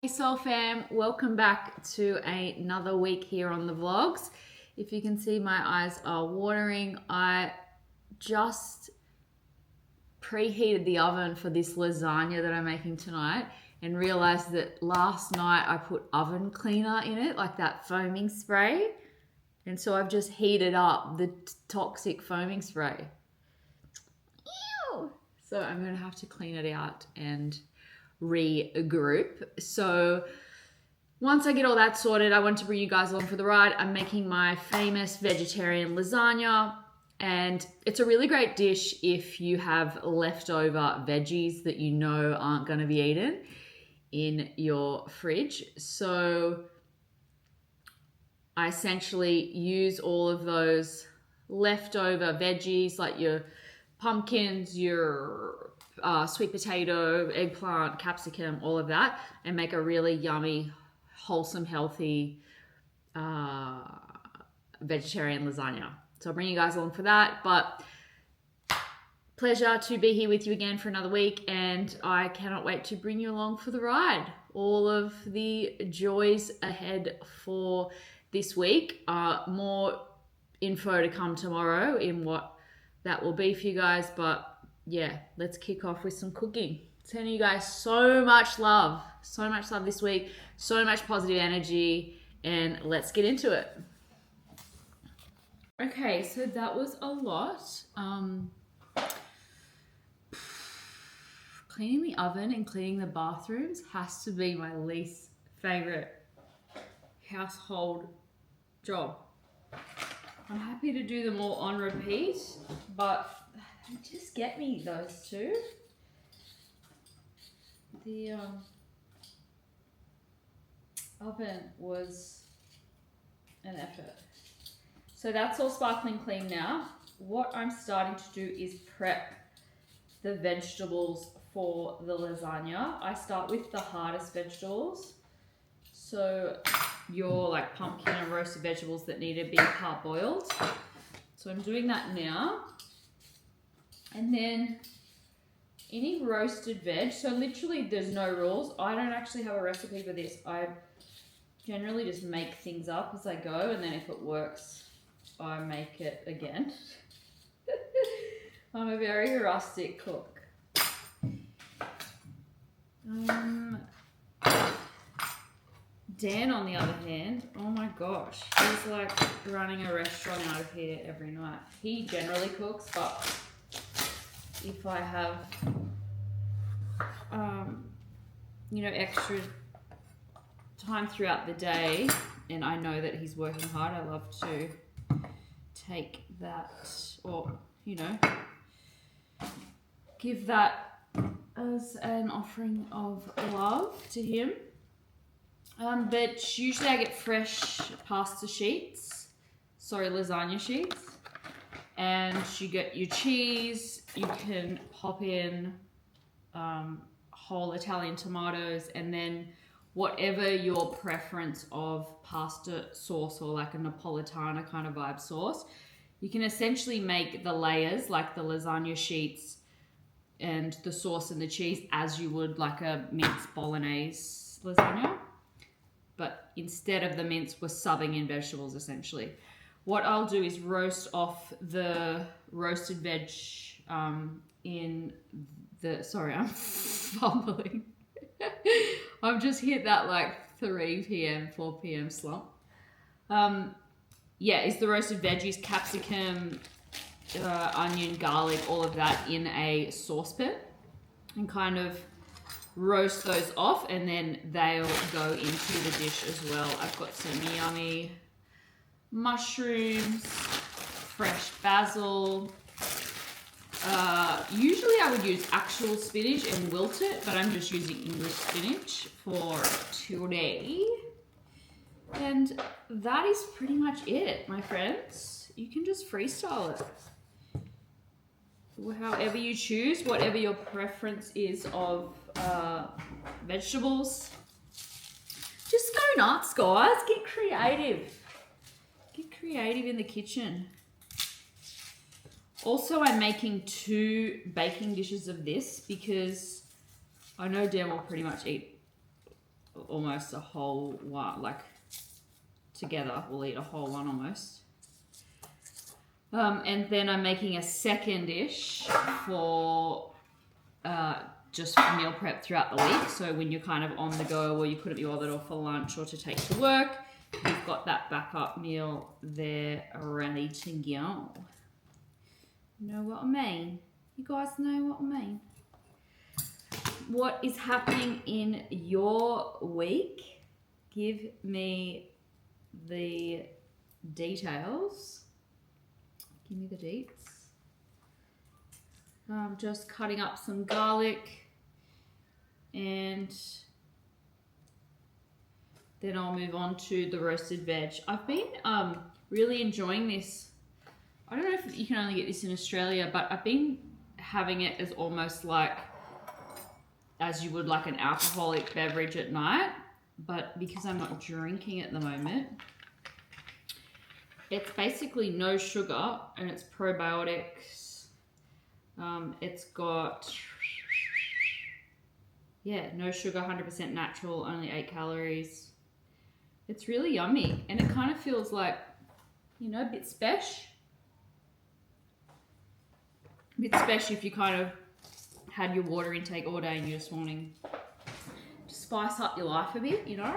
Hey Soul Fam, welcome back to another week here on the vlogs. If you can see, my eyes are watering. I just preheated the oven for this lasagna that I'm making tonight and realized that last night I put oven cleaner in it, like that foaming spray. And so I've just heated up the toxic foaming spray. Ew! So I'm going to have to clean it out and regroup. So once I get all that sorted, I want to bring you guys along for the ride. I'm making my famous vegetarian lasagna, and it's a really great dish if you have leftover veggies that you know aren't going to be eaten in your fridge. So I essentially use all of those leftover veggies, like your pumpkins, your sweet potato, eggplant, capsicum, all of that, and make a really yummy, wholesome, healthy vegetarian lasagna. So I'll bring you guys along for that. But pleasure to be here with you again for another week, and I cannot wait to bring you along for the ride. All of the joys ahead for this week. More info to come tomorrow in what that will be for you guys, but yeah, let's kick off with some cooking. Sending you guys so much love this week, so much positive energy, and let's get into it. Okay, so that was a lot. Cleaning the oven and cleaning the bathrooms has to be my least favorite household job. I'm happy to do them all on repeat, but just get me those two. The oven was an effort. So that's all sparkling clean now. What I'm starting to do is prep the vegetables for the lasagna. I start with the hardest vegetables. So your like pumpkin and roasted vegetables that need to be parboiled. So I'm doing that now. And then any roasted veg, so literally there's no rules. I don't actually have a recipe for this. I generally just make things up as I go, and then if it works, I make it again. I'm a very rustic cook. Dan, on the other hand, oh my gosh, he's like running a restaurant out of here every night. He generally cooks, but if I have, extra time throughout the day and I know that he's working hard, I love to take that or, give that as an offering of love to him. But usually I get fresh lasagna sheets. And you get your cheese, you can pop in whole Italian tomatoes, and then whatever your preference of pasta sauce or like a Napolitana kind of vibe sauce, you can essentially make the layers like the lasagna sheets and the sauce and the cheese as you would like a minced bolognese lasagna. But instead of the mince, we're subbing in vegetables essentially. What I'll do is roast off the roasted veg in the, sorry, I'm fumbling. I've just hit that like 3 p.m., 4 p.m. slump. Is the roasted veggies, capsicum, onion, garlic, all of that in a saucepan, and kind of roast those off, and then they'll go into the dish as well. I've got some yummy mushrooms, fresh basil. Usually I would use actual spinach and wilt it, but I'm just using English spinach for today. And that is pretty much it, my friends. You can just freestyle it. However you choose, whatever your preference is of vegetables. Just go nuts, guys. Get creative. Get creative in the kitchen. Also, I'm making 2 baking dishes of this because I know Dan will pretty much eat almost a whole one, like together we'll eat a whole one almost. And then I'm making a second dish for just meal prep throughout the week. So when you're kind of on the go, or you couldn't be bothered, or for lunch or to take to work, you've got that backup meal there ready to go. Know what I mean? You guys know what I mean? What is happening in your week? Give me the details. Give me the deets. I'm just cutting up some garlic, and then I'll move on to the roasted veg. I've been really enjoying this. I don't know if you can only get this in Australia, but I've been having it as almost like, as you would like an alcoholic beverage at night, but because I'm not drinking at the moment, it's basically no sugar and it's probiotics. It's got, yeah, no sugar, 100% natural, only 8 calories. It's really yummy, and it kind of feels like, you know, a bit special. A bit special if you kind of had your water intake all day and you're just wanting to spice up your life a bit, you know?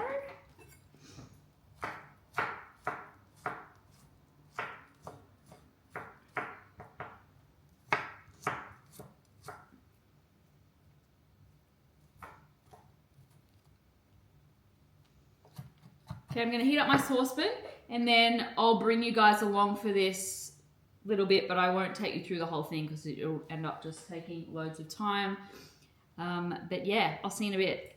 Okay, I'm going to heat up my saucepan, and then I'll bring you guys along for this little bit, but I won't take you through the whole thing because it'll end up just taking loads of time. But yeah, I'll see you in a bit.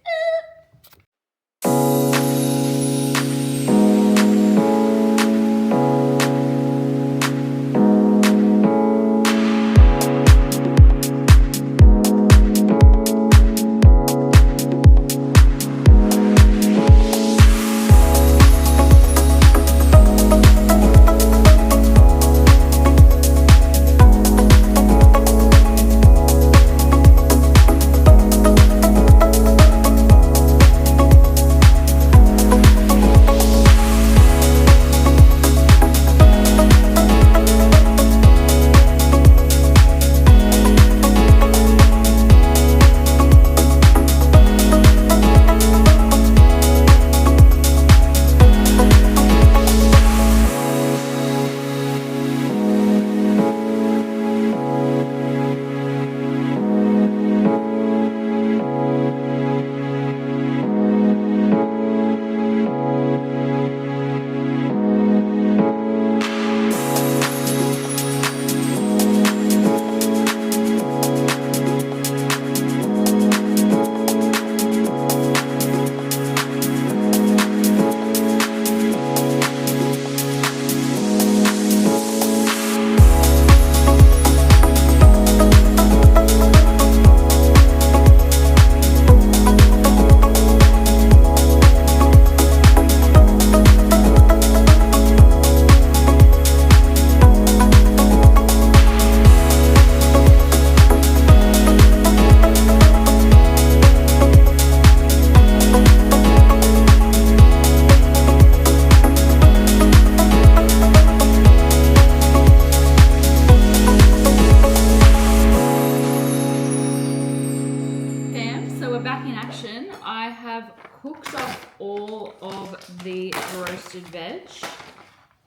Cooked up all of the roasted veg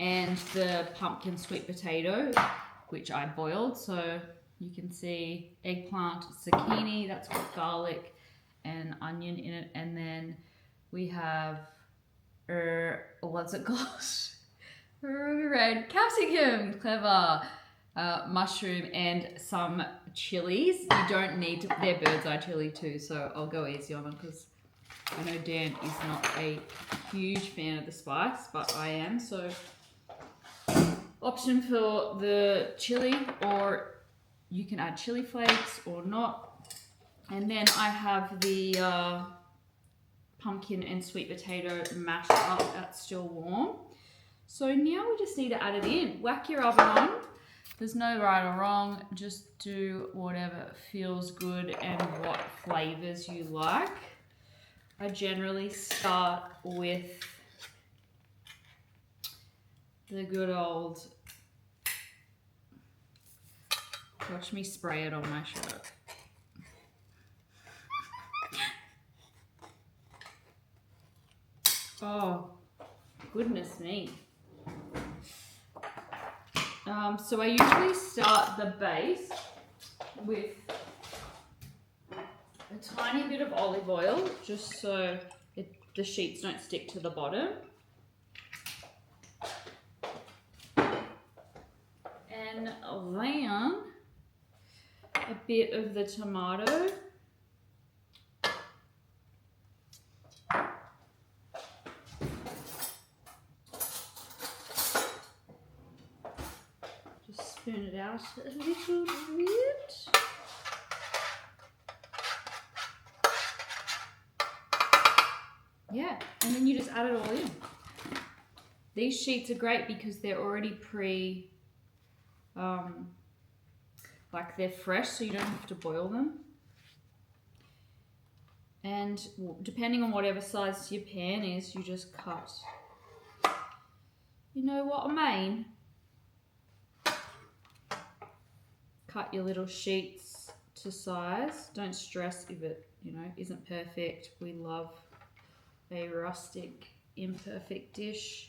and the pumpkin sweet potato, which I boiled. So you can see eggplant, zucchini, that's got garlic and onion in it. And then we have, what's it called? Red capsicum, clever. Mushroom and some chilies. You don't need to, they're bird's eye chili too, so I'll go easy on them because I know Dan is not a huge fan of the spice, but I am, so option for the chili, or you can add chili flakes or not. And then I have the pumpkin and sweet potato mashed up, that's still warm. So now we just need to add it in. Whack your oven on. There's no right or wrong, just do whatever feels good and what flavors you like. I generally start with the good old, watch me spray it on my shirt. Oh, goodness me. So I usually start the base with a tiny bit of olive oil, just so the sheets don't stick to the bottom. And then a bit of the tomato. Just spoon it out a little bit. Yeah, and then you just add it all in. These sheets are great because they're already like they're fresh, so you don't have to boil them. And depending on whatever size your pan is, you just cut. You know what I mean? Cut your little sheets to size. Don't stress if it, isn't perfect. We love a rustic, imperfect dish.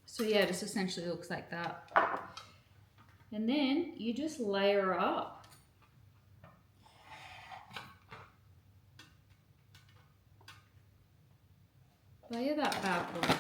So yeah, this essentially looks like that. And then you just layer up. Layer that bad boy.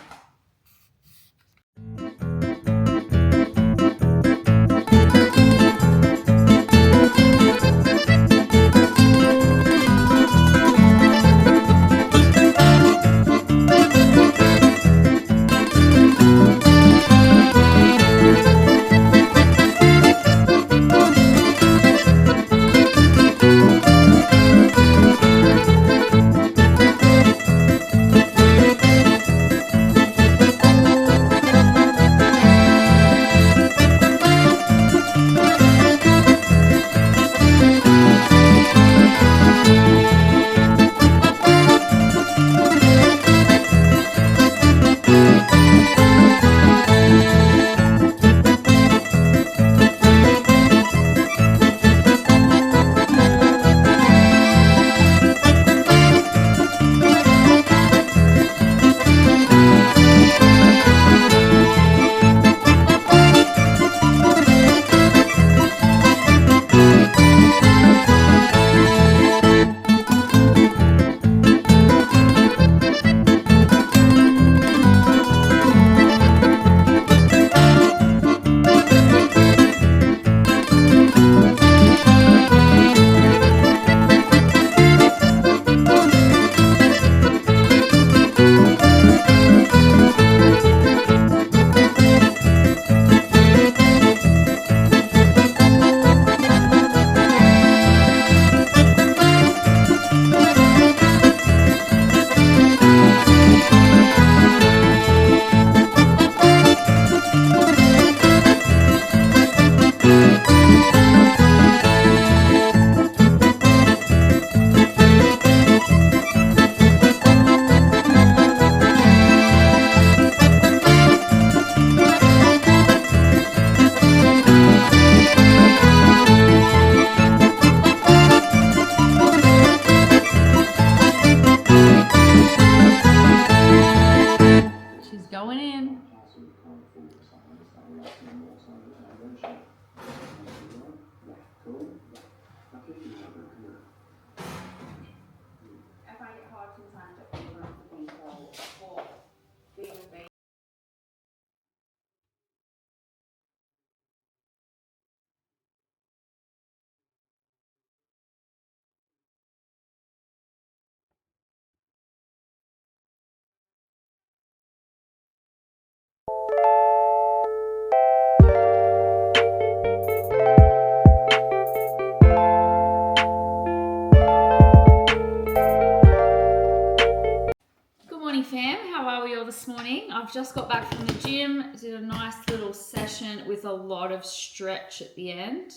This morning. I've just got back from the gym, did a nice little session with a lot of stretch at the end.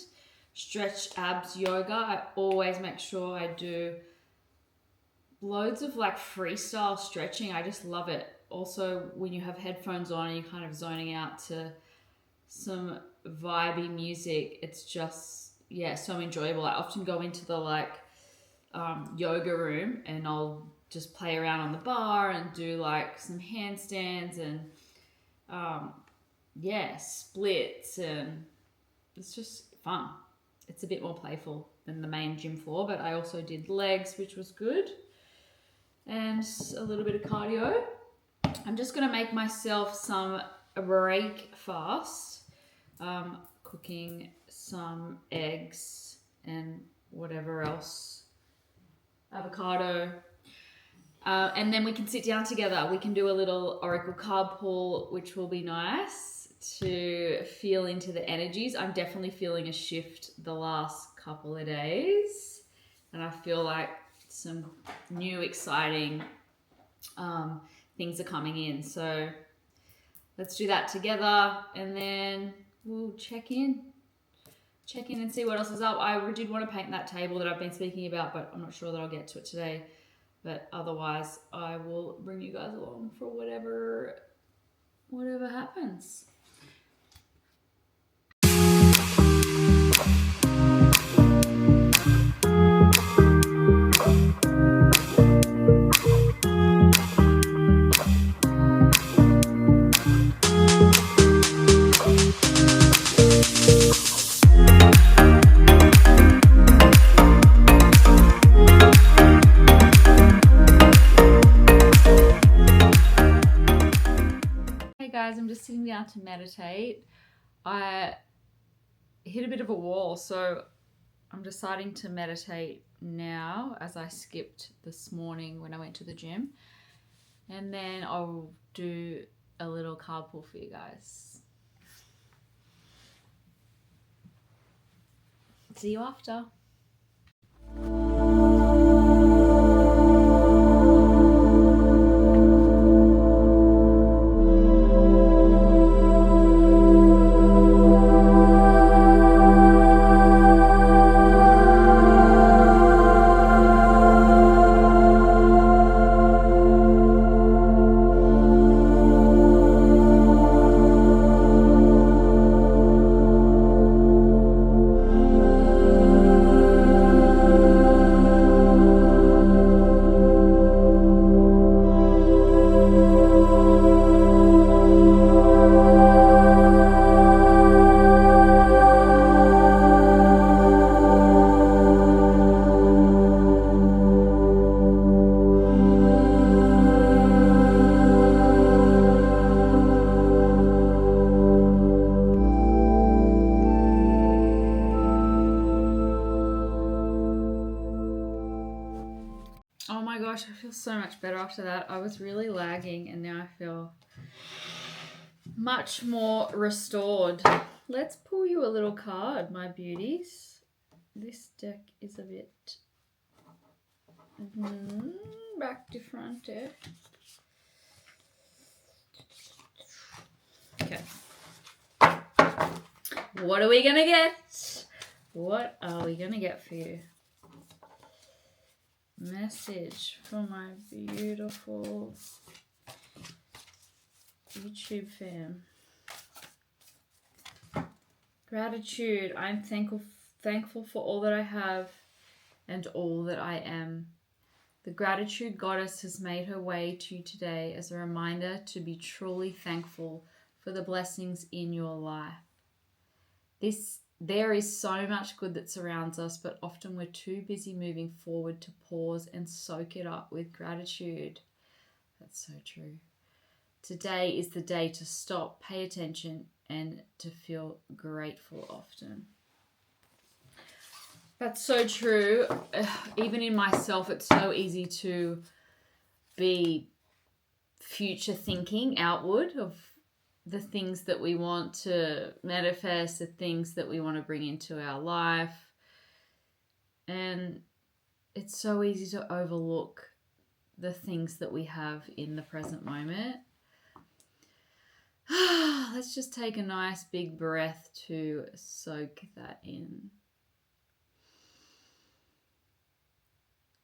stretch abs yoga. I always make sure I do loads of like freestyle stretching. I just love it. Also, when you have headphones on and you're kind of zoning out to some vibey music, it's just, yeah, so enjoyable. I often go into the like yoga room and I'll just play around on the bar and do like some handstands and splits, and it's just fun. It's a bit more playful than the main gym floor, but I also did legs, which was good, and a little bit of cardio. I'm just going to make myself some breakfast, cooking some eggs and whatever else, avocado, and then we can sit down together. We can do a little Oracle card pull, which will be nice to feel into the energies. I'm definitely feeling a shift the last couple of days, and I feel like some new exciting things are coming in. So let's do that together, and then we'll check in and see what else is up. I did want to paint that table that I've been speaking about, but I'm not sure that I'll get to it today. But otherwise, I will bring you guys along for whatever happens. I'm just sitting down to meditate. I hit a bit of a wall, so I'm deciding to meditate now, as I skipped this morning when I went to the gym, and then I'll do a little card pull for you guys. See you after. Oh my gosh, I feel so much better after that. I was really lagging and now I feel much more restored. Let's pull you a little card, my beauties. This deck is a bit back to front. Okay. What are we gonna get? What are we gonna get for you? Message for my beautiful YouTube fam. Gratitude. I'm thankful for all that I have and all that I am. The gratitude goddess has made her way to you today as a reminder to be truly thankful for the blessings in your life. There is so much good that surrounds us, but often we're too busy moving forward to pause and soak it up with gratitude. That's so true. Today is the day to stop, pay attention, and to feel grateful often. That's so true. Even in myself, it's so easy to be future thinking outward of the things that we want to manifest, the things that we want to bring into our life. And it's so easy to overlook the things that we have in the present moment. Let's just take a nice big breath to soak that in.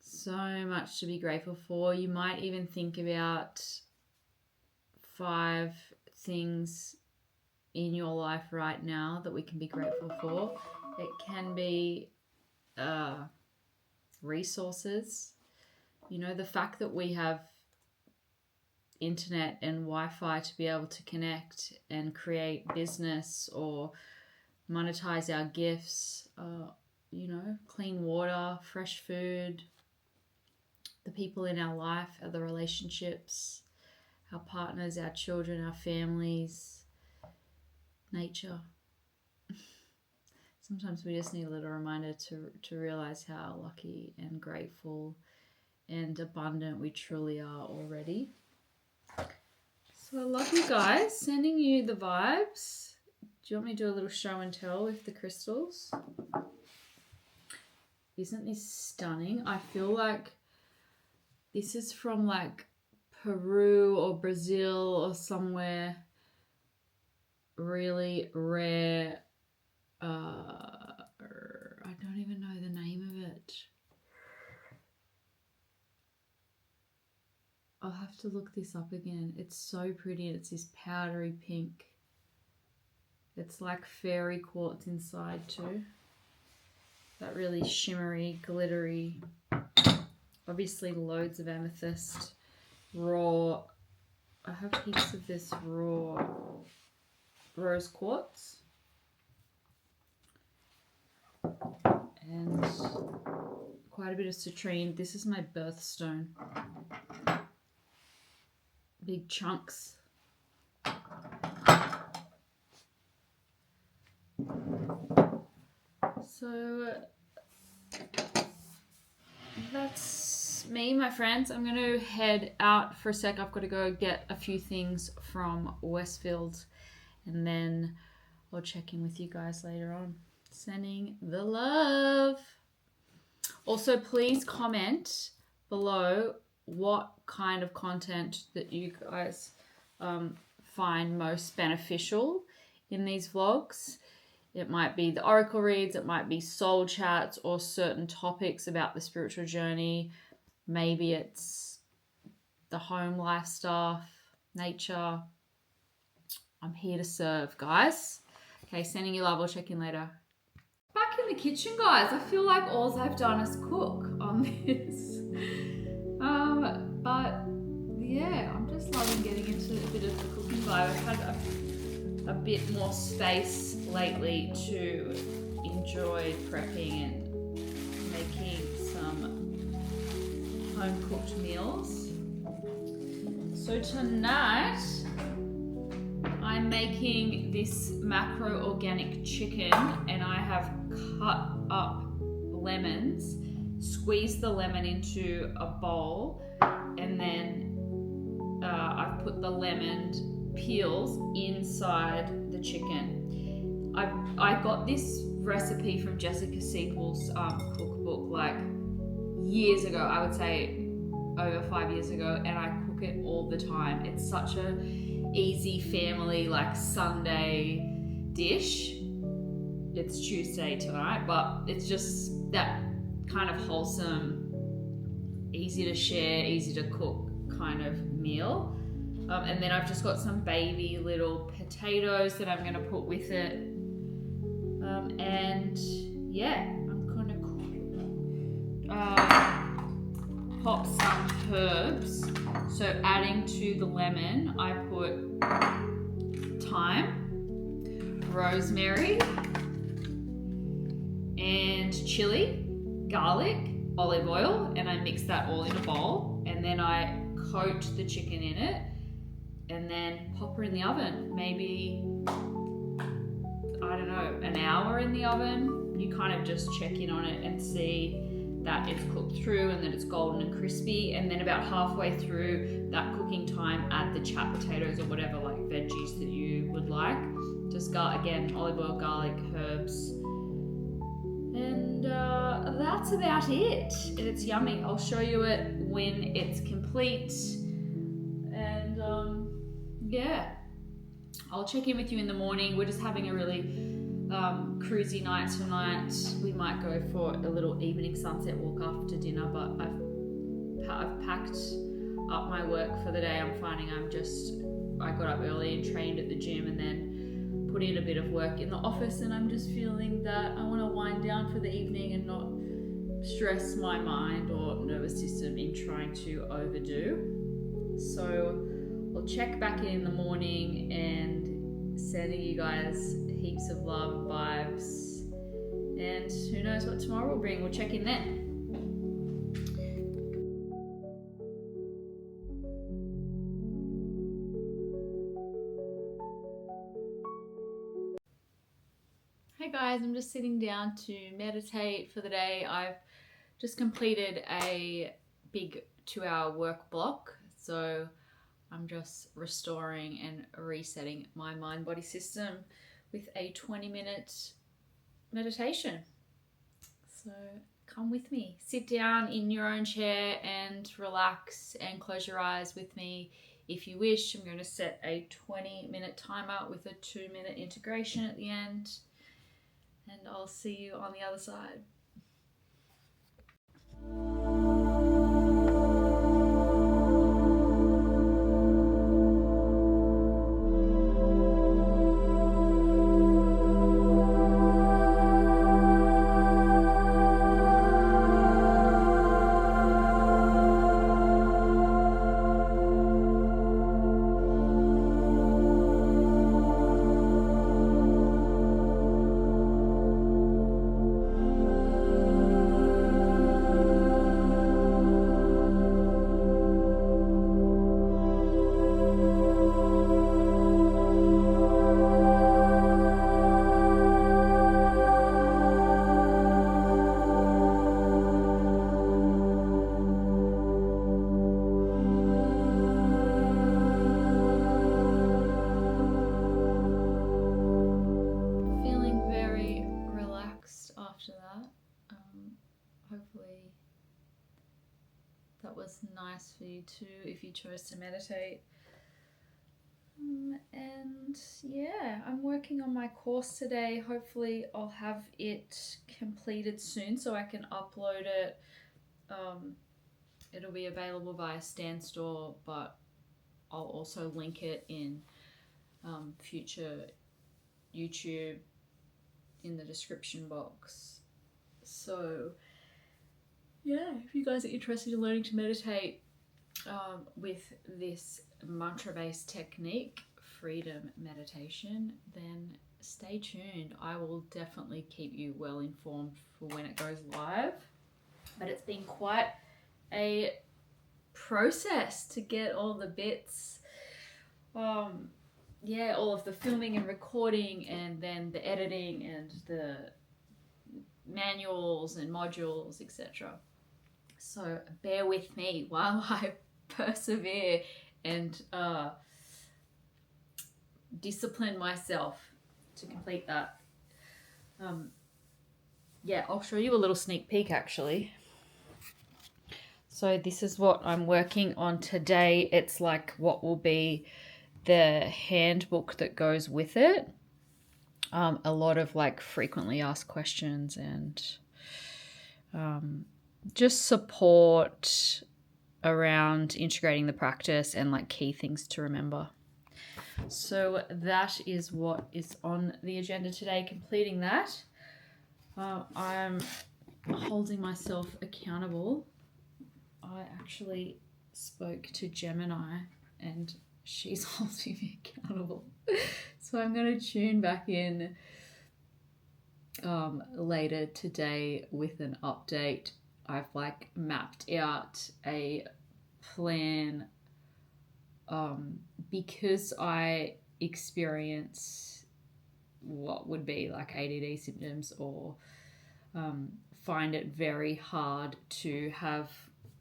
So much to be grateful for. You might even think about 5 things in your life right now that we can be grateful for. It can be resources. You know, the fact that we have internet and Wi-Fi to be able to connect and create business or monetize our gifts, you know, clean water, fresh food, the people in our life, the relationships, our partners, our children, our families, nature. Sometimes we just need a little reminder to realize how lucky and grateful and abundant we truly are already. So I love you guys. Sending you the vibes. Do you want me to do a little show and tell with the crystals? Isn't this stunning? I feel like this is from like Peru or Brazil or somewhere really rare. I don't even know the name of it. I'll have to look this up again. It's so pretty. It's this powdery pink. It's like fairy quartz inside too. That really shimmery, glittery. Obviously loads of amethyst. Raw. I have heaps of this raw rose quartz. And quite a bit of citrine. This is my birthstone. Big chunks. So that's me, my friends. I'm going to head out for a sec. I've got to go get a few things from Westfield and then I'll check in with you guys later on. Sending the love. Also, please comment below what kind of content that you guys find most beneficial in these vlogs. It might be the oracle reads, it might be soul chats or certain topics about the spiritual journey. Maybe it's the home life stuff, nature. I'm here to serve, guys. Okay, sending you love. I'll check in later. Back in the kitchen, guys. I feel like all I've done is cook on this. But yeah, I'm just loving getting into a bit of the cooking vibe. I've had a bit more space lately to enjoy prepping and making some home-cooked meals. So tonight, I'm making this macro organic chicken and I have cut up lemons, squeezed the lemon into a bowl, and then I've put the lemon peels inside the chicken. I got this recipe from Jessica Siepel's cookbook like years ago, I would say over 5 years ago, and I cook it all the time. It's such a easy family like Sunday dish. It's Tuesday tonight, but it's just that kind of wholesome, easy to share, easy to cook kind of meal. And then I've just got some baby little potatoes that I'm going to put with it. And yeah, I'm going to pop some herbs. So adding to the lemon, I put thyme, rosemary, and chili, garlic, olive oil, and I mix that all in a bowl. And then I coat the chicken in it and then pop her in the oven. Maybe, I don't know, an hour in the oven. You kind of just check in on it and see that it's cooked through and that it's golden and crispy. And then about halfway through that cooking time, add the chapped potatoes or whatever like veggies that you would like. Just again, olive oil, garlic, herbs. And that's about it. And it's yummy. I'll show you it when it's complete. And yeah, I'll check in with you in the morning. We're just having a really cruisy night tonight. We might go for a little evening sunset walk after dinner, but I've packed up my work for the day. I'm finding I got up early and trained at the gym and then put in a bit of work in the office, and I'm just feeling that I want to wind down for the evening and not stress my mind or nervous system in trying to overdo. So I'll check back in the morning, and sending you guys heaps of love, vibes, and who knows what tomorrow will bring. We'll check in then. Hey guys, I'm just sitting down to meditate for the day. I've just completed a big 2-hour work block, so I'm just restoring and resetting my mind-body system with a 20-minute meditation. So come with me. Sit down in your own chair and relax and close your eyes with me if you wish. I'm going to set a 20-minute timer with a 2-minute integration at the end, and I'll see you on the other side. Hopefully that was nice for you too if you chose to meditate. And yeah, I'm working on my course today. Hopefully I'll have it completed soon so I can upload it. It'll be available via Stan Store, but I'll also link it in future YouTube in the description box. So yeah, if you guys are interested in learning to meditate with this mantra-based technique, freedom meditation, then stay tuned. I will definitely keep you well informed for when it goes live. But it's been quite a process to get all the bits, all of the filming and recording, and then the editing and the manuals and modules, etc. So bear with me while I persevere and discipline myself to complete that. I'll show you a little sneak peek actually. So this is what I'm working on today. It's like what will be the handbook that goes with it. A lot of like frequently asked questions and just support around integrating the practice and like key things to remember. So that is what is on the agenda today, completing that. I'm holding myself accountable. I actually spoke to Gemini and she's holding me accountable. So I'm going to tune back in later today with an update. I've like mapped out a plan because I experience what would be like ADD symptoms or find it very hard to have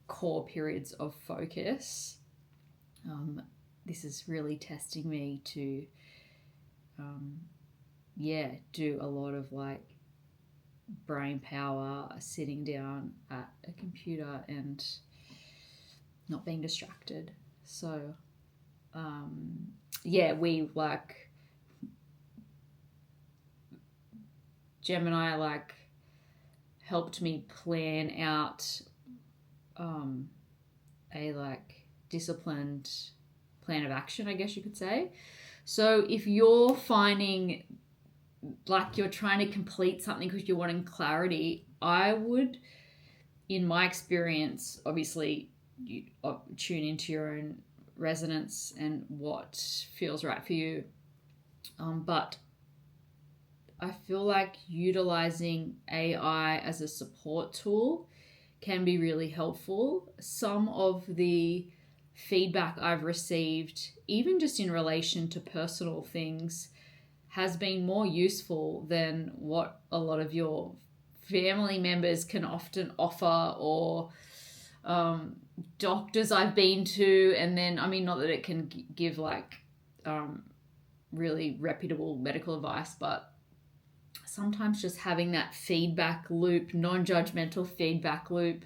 core periods of focus. This is really testing me to do a lot of like brain power, sitting down at a computer and not being distracted. So we like Gemini like helped me plan out a like disciplined plan of action, I guess you could say. So if you're finding like you're trying to complete something because you're wanting clarity, I would, in my experience, obviously you tune into your own resonance and what feels right for you. But I feel like utilizing AI as a support tool can be really helpful. Some of the feedback I've received, even just in relation to personal things, has been more useful than what a lot of your family members can often offer, or doctors I've been to. And then, I mean, not that it can give like really reputable medical advice, but sometimes just having that feedback loop, non-judgmental feedback loop,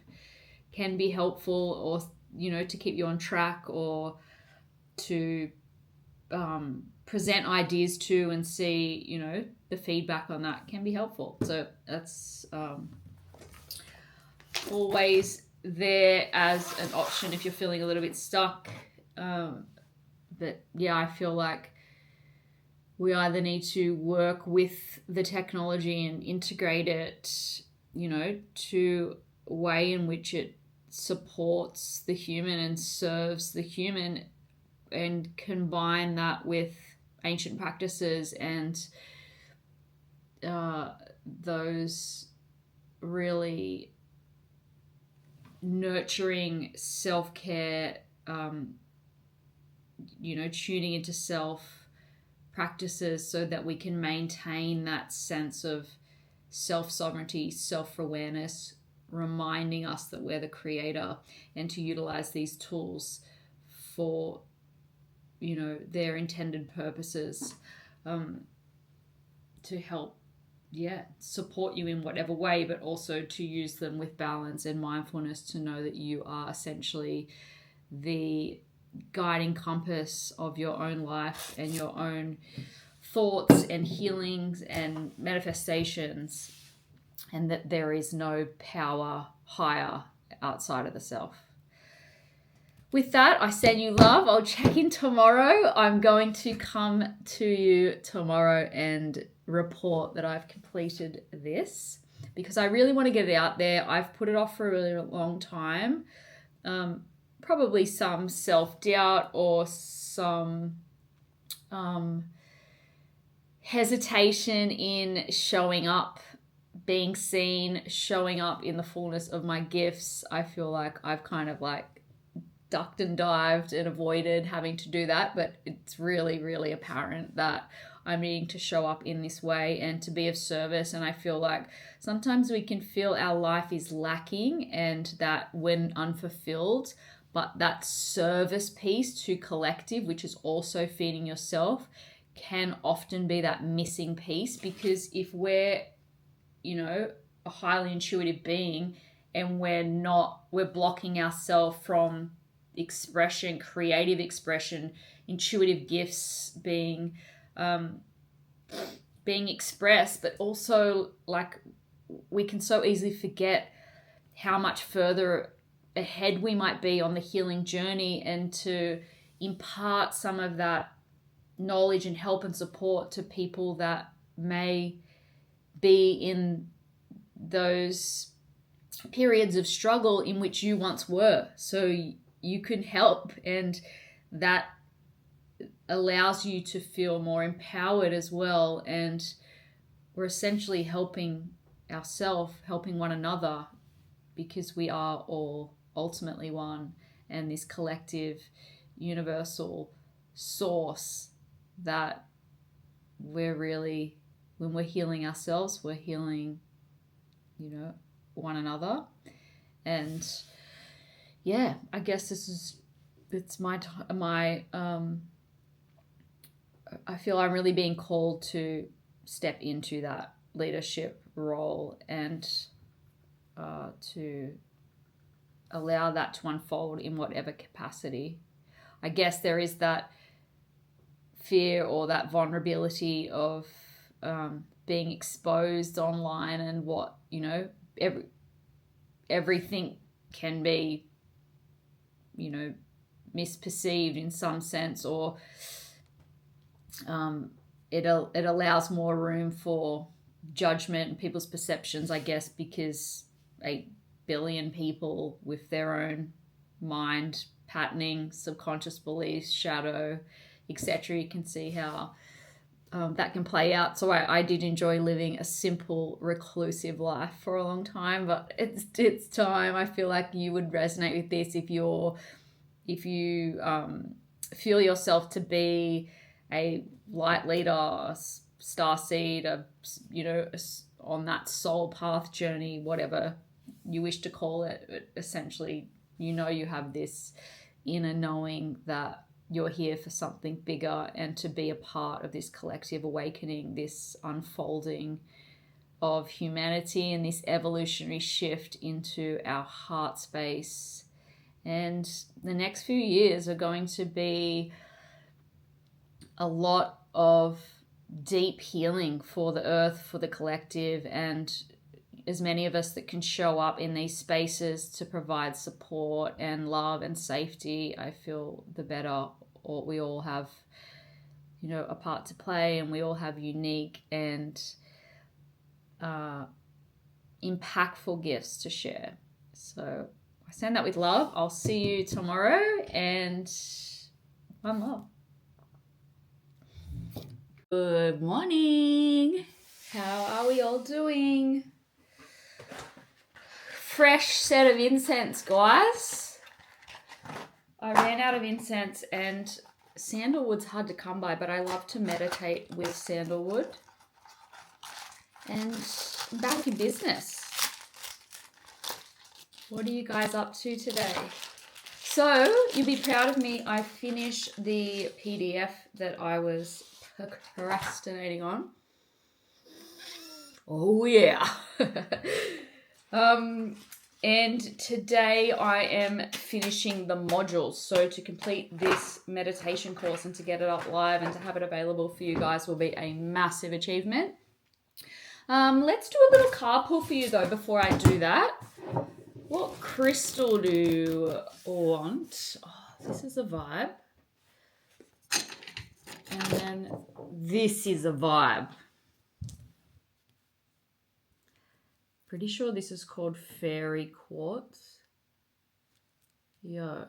can be helpful, or, you know, to keep you on track, or to present ideas to and see, you know, the feedback on that can be helpful. So that's always there as an option if you're feeling a little bit stuck. But yeah, I feel like we either need to work with the technology and integrate it, you know, to a way in which it supports the human and serves the human, and combine that with ancient practices and those really nurturing self-care, you know, tuning into self practices, so that we can maintain that sense of self-sovereignty, self-awareness, reminding us that we're the creator, and to utilize these tools for, you know, their intended purposes, to help, support you in whatever way, but also to use them with balance and mindfulness, to know that you are essentially the guiding compass of your own life and your own thoughts and healings and manifestations, and that there is no power higher outside of the self. With that, I send you love. I'll check in tomorrow. I'm going to come to you tomorrow and report that I've completed this, because I really want to get it out there. I've put it off for a really long time. Probably some self-doubt or some hesitation in showing up, being seen, showing up in the fullness of my gifts. I feel like I've kind of like ducked and dived and avoided having to do that, but it's really, really apparent that I'm needing to show up in this way and to be of service. And I feel like sometimes we can feel our life is lacking and that we're unfulfilled, but that service piece to collective, which is also feeding yourself, can often be that missing piece. Because if we're, you know, a highly intuitive being, and we're blocking ourselves from expression, creative expression, intuitive gifts being expressed, but also like we can so easily forget how much further ahead we might be on the healing journey, and to impart some of that knowledge and help and support to people that may be in those periods of struggle in which you once were, so you can help, and that allows you to feel more empowered as well. And we're essentially helping ourselves, helping one another, because we are all ultimately one, and this collective universal source that we're really, when we're healing ourselves, we're healing, you know, one another. And yeah, I guess it's my I feel I'm really being called to step into that leadership role, and to allow that to unfold in whatever capacity. I guess there is that fear or that vulnerability of being exposed online and what, you know, everything can be, you know, misperceived in some sense, or it allows more room for judgment and people's perceptions, I guess, because 8 billion people with their own mind patterning, subconscious beliefs, shadow, etc. You can see how that can play out. So I did enjoy living a simple, reclusive life for a long time, but it's time. I feel like you would resonate with this if you feel yourself to be a light leader, starseed, you know, on that soul path journey, whatever you wish to call it. But essentially, you know, you have this inner knowing that you're here for something bigger and to be a part of this collective awakening, this unfolding of humanity and this evolutionary shift into our heart space. And the next few years are going to be a lot of deep healing for the earth, for the collective, and as many of us that can show up in these spaces to provide support and love and safety, I feel the better. Or we all have, you know, a part to play, and we all have unique and impactful gifts to share. So I send that with love. I'll see you tomorrow, and one love. Good morning. How are we all doing? Fresh set of incense, guys. I ran out of incense, and sandalwood's hard to come by, but I love to meditate with sandalwood. And I'm back in business. What are you guys up to today? So, you'll be proud of me. I finished the PDF that I was procrastinating on. Oh, yeah. And today I am finishing the modules. So to complete this meditation course and to get it up live and to have it available for you guys will be a massive achievement. Let's do a little card pull for you though before I do that. What crystal do you want? Oh, this is a vibe. And then this is a vibe. Pretty sure this is called fairy quartz. Yeah.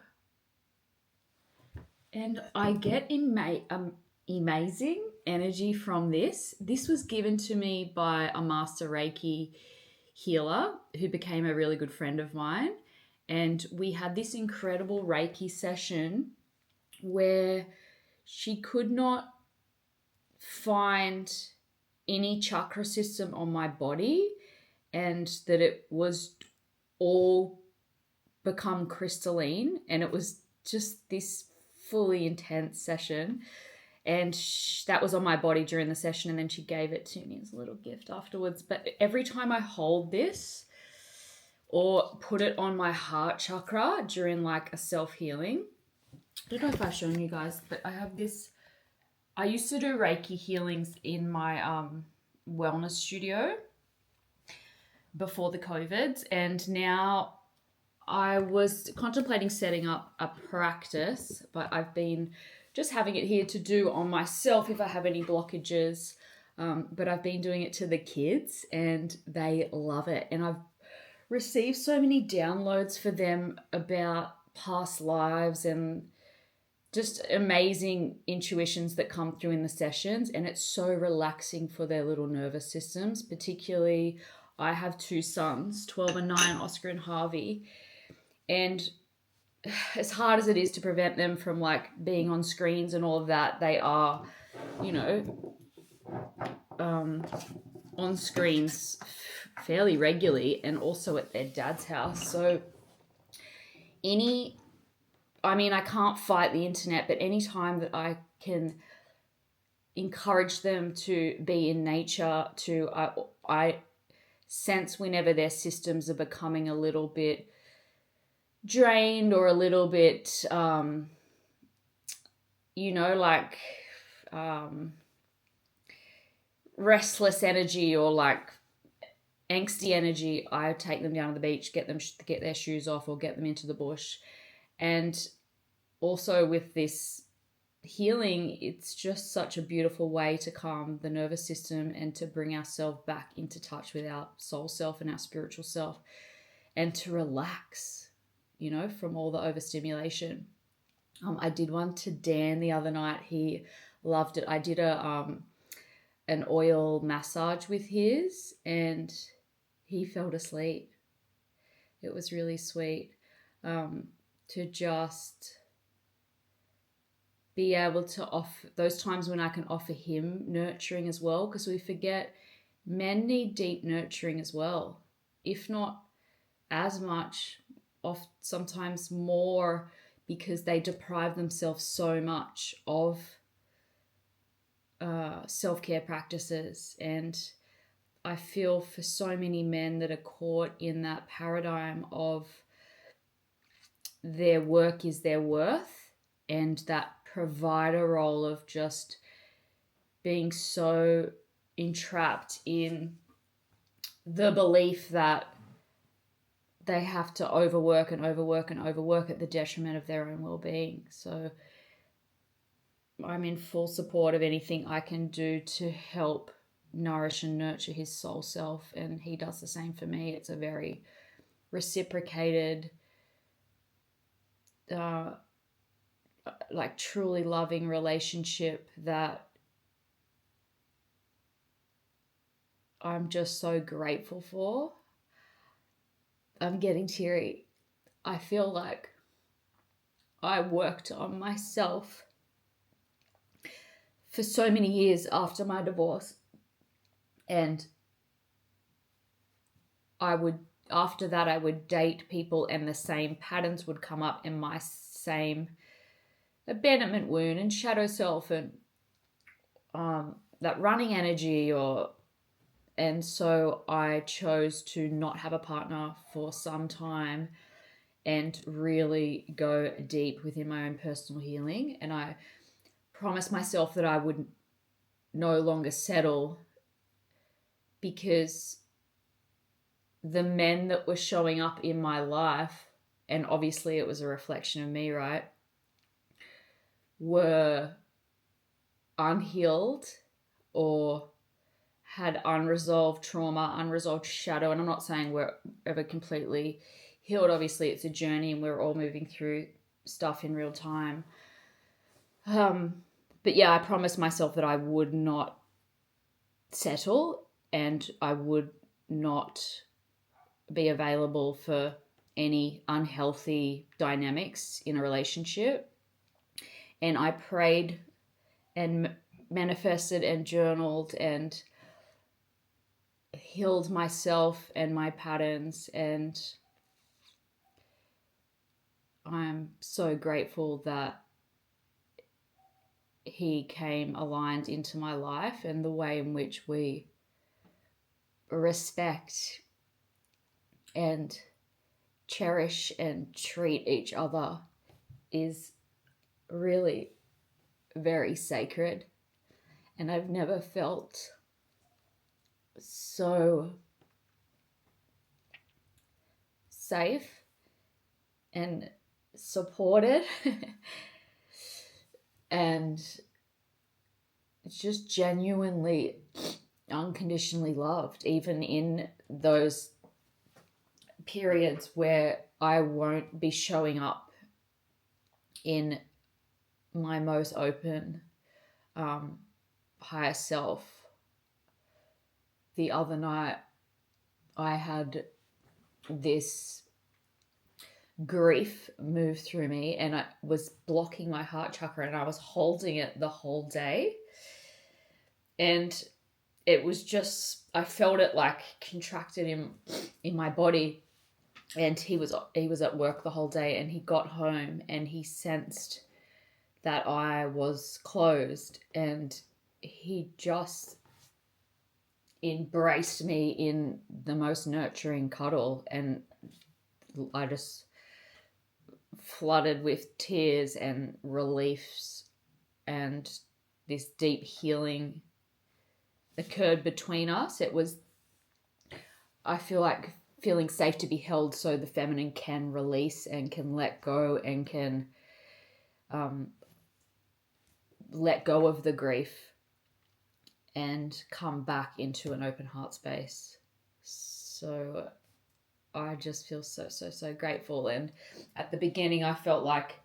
And I get amazing energy from this. This was given to me by a master Reiki healer who became a really good friend of mine. And we had this incredible Reiki session where she could not find any chakra system on my body, and that it was all become crystalline, and it was just this fully intense session. And that was on my body during the session, and then she gave it to me as a little gift afterwards. But every time I hold this or put it on my heart chakra during like a self-healing, I don't know if I've shown you guys, but I have this. I used to do Reiki healings in my wellness studio before the COVID, and now I was contemplating setting up a practice, but I've been just having it here to do on myself if I have any blockages, but I've been doing it to the kids and they love it, and I've received so many downloads for them about past lives and just amazing intuitions that come through in the sessions, and it's so relaxing for their little nervous systems. Particularly, I have 2 sons, 12 and 9, Oscar and Harvey, and as hard as it is to prevent them from like being on screens and all of that, they are, you know, on screens fairly regularly, and also at their dad's house. So I can't fight the internet, but any time that I can encourage them to be in nature, I sense whenever their systems are becoming a little bit drained or a little bit, restless energy or like angsty energy, I take them down to the beach, get their shoes off, or get them into the bush. And also with this healing, it's just such a beautiful way to calm the nervous system and to bring ourselves back into touch with our soul self and our spiritual self, and to relax, from all the overstimulation. I did one to Dan the other night. He loved it. I did an oil massage with his, and he fell asleep. It was really sweet, to just be able to offer those times when I can offer him nurturing as well, because we forget men need deep nurturing as well, if not as much, sometimes more, because they deprive themselves so much of self-care practices. And I feel for so many men that are caught in that paradigm of their work is their worth, and that provider role of just being so entrapped in the belief that they have to overwork and overwork and overwork at the detriment of their own well-being. So I'm in full support of anything I can do to help nourish and nurture his soul self, and he does the same for me. It's a very reciprocated, like truly loving relationship that I'm just so grateful for. I'm getting teary. I feel like I worked on myself for so many years after my divorce, and after that I would date people and the same patterns would come up, and my same abandonment wound and shadow self and that running energy, and so I chose to not have a partner for some time and really go deep within my own personal healing. And I promised myself that I would no longer settle, because the men that were showing up in my life, and obviously it was a reflection of me, right, were unhealed or had unresolved trauma, unresolved shadow. And I'm not saying we're ever completely healed. Obviously, it's a journey and we're all moving through stuff in real time. But yeah, I promised myself that I would not settle and I would not be available for any unhealthy dynamics in a relationship. And I prayed and manifested and journaled and healed myself and my patterns, and I'm so grateful that he came aligned into my life, and the way in which we respect and cherish and treat each other is really very sacred. And I've never felt so safe and supported and just genuinely unconditionally loved, even in those periods where I won't be showing up in my most open higher self. The other night I had this grief move through me, and I was blocking my heart chakra, and I was holding it the whole day, and it was just, I felt it like contracted in my body. And he was at work the whole day, and he got home and he sensed that I was closed, and he just embraced me in the most nurturing cuddle, and I just flooded with tears and reliefs and this deep healing occurred between us. It was, I feel like, feeling safe to be held so the feminine can release and can let go and can let go of the grief and come back into an open heart space. So I just feel so grateful. And at the beginning, I felt like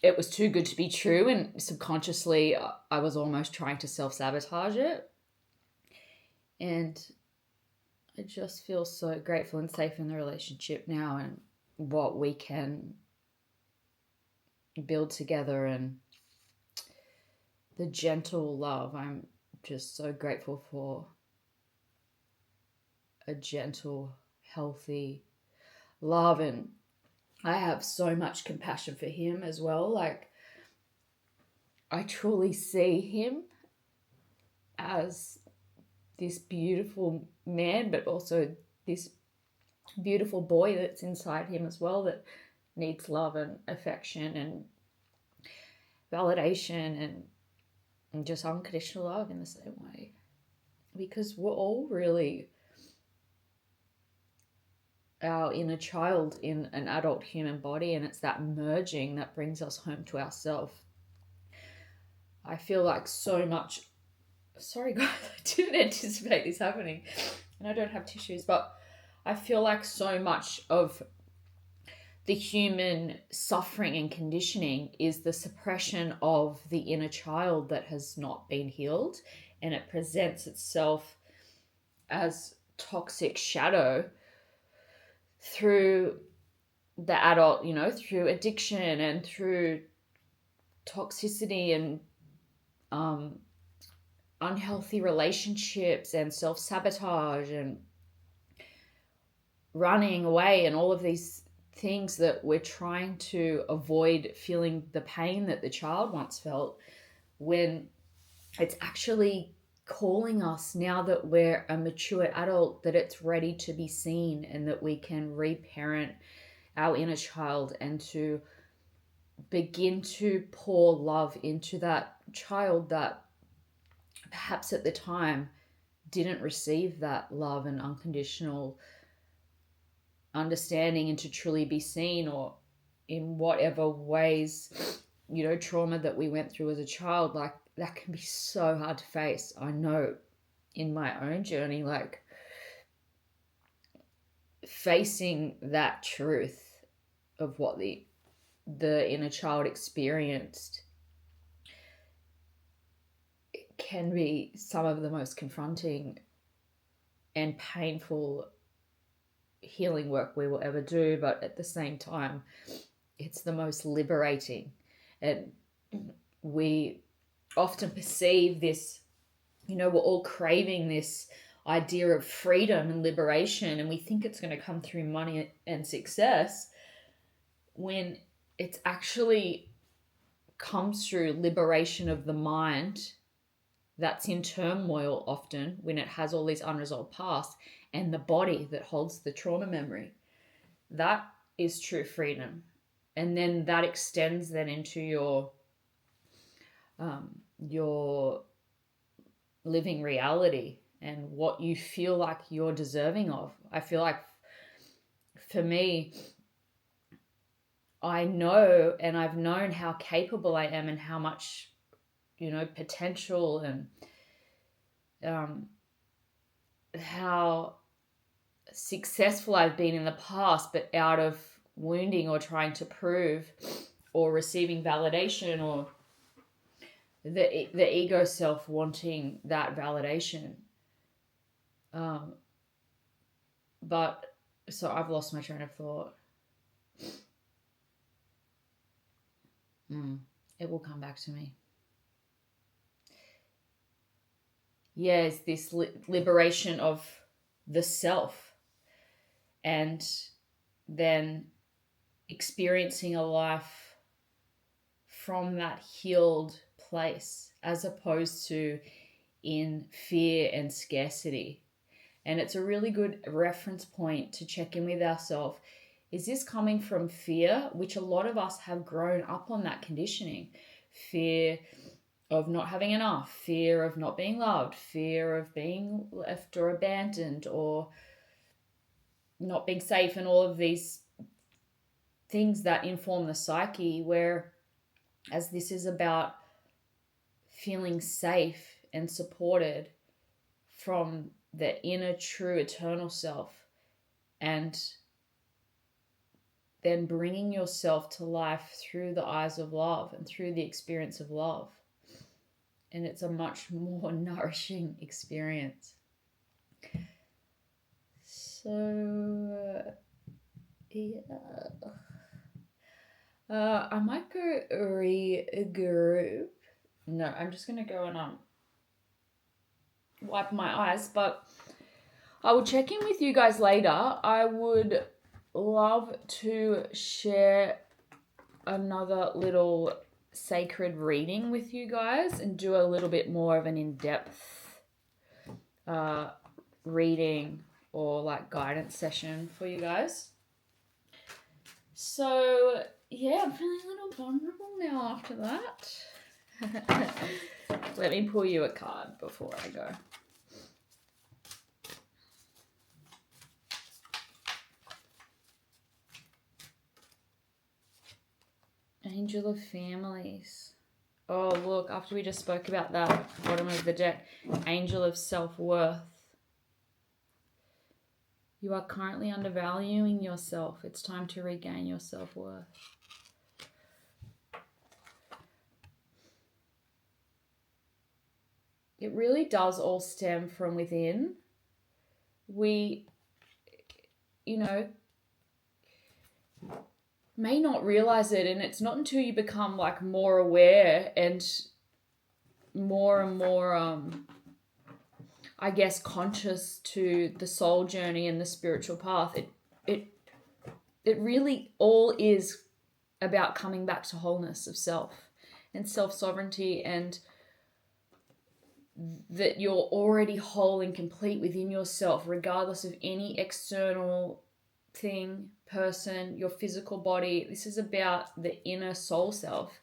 it was too good to be true, and subconsciously I was almost trying to self-sabotage it. And I just feel so grateful and safe in the relationship now, and what we can build together, and the gentle love. I'm just so grateful for a gentle, healthy love. And I have so much compassion for him as well. Like, I truly see him as this beautiful man, but also this beautiful boy that's inside him as well, that needs love and affection and validation and just unconditional love in the same way. Because we're all really our inner child in an adult human body, and it's that merging that brings us home to ourselves. I feel like so much. Sorry, guys, I didn't anticipate this happening, and I don't have tissues, but I feel like so much of the human suffering and conditioning is the suppression of the inner child that has not been healed, and it presents itself as toxic shadow through the adult, through addiction and through toxicity and unhealthy relationships and self-sabotage and running away and all of these things that we're trying to avoid feeling the pain that the child once felt, when it's actually calling us, now that we're a mature adult, that it's ready to be seen and that we can reparent our inner child and to begin to pour love into that child that perhaps at the time didn't receive that love and unconditional understanding, and to truly be seen, or in whatever ways, trauma that we went through as a child. Like, that can be so hard to face. I know in my own journey, like, facing that truth of what the inner child experienced, it can be some of the most confronting and painful healing work we will ever do, but at the same time, it's the most liberating. And we often perceive this, we're all craving this idea of freedom and liberation, and we think it's going to come through money and success, when it's actually comes through liberation of the mind that's in turmoil often, when it has all these unresolved past, and the body that holds the trauma memory. That is true freedom. And then that extends then into your living reality and what you feel like you're deserving of. I feel like, for me, I know, and I've known how capable I am and how much, potential, and how successful I've been in the past, but out of wounding or trying to prove or receiving validation, or the ego self wanting that validation. But so I've lost my train of thought. It will come back to me. Yes, this liberation of the self, and then experiencing a life from that healed place, as opposed to in fear and scarcity. And it's a really good reference point to check in with ourselves. Is this coming from fear, which a lot of us have grown up on that conditioning? Fear of not having enough, fear of not being loved, fear of being left or abandoned, or not being safe, and all of these things that inform the psyche, where as this is about feeling safe and supported from the inner true eternal self, and then bringing yourself to life through the eyes of love and through the experience of love. And it's a much more nourishing experience. So, yeah. I might go regroup. No, I'm just going to go and wipe my eyes, but I will check in with you guys later. I would love to share another little sacred reading with you guys and do a little bit more of an in-depth reading or like guidance session for you guys. So yeah, I'm feeling a little vulnerable now after that. Let me pull you a card before I go. Angel of Families. Oh, look, after we just spoke about that, bottom of the deck, Angel of Self-Worth. You are currently undervaluing yourself. It's time to regain your self-worth. It really does all stem from within. We, may not realize it, and it's not until you become like more aware and more I guess conscious to the soul journey and the spiritual path, it really all is about coming back to wholeness of self and self-sovereignty, and that you're already whole and complete within yourself, regardless of any external thing, person, your physical body. This is about the inner soul self.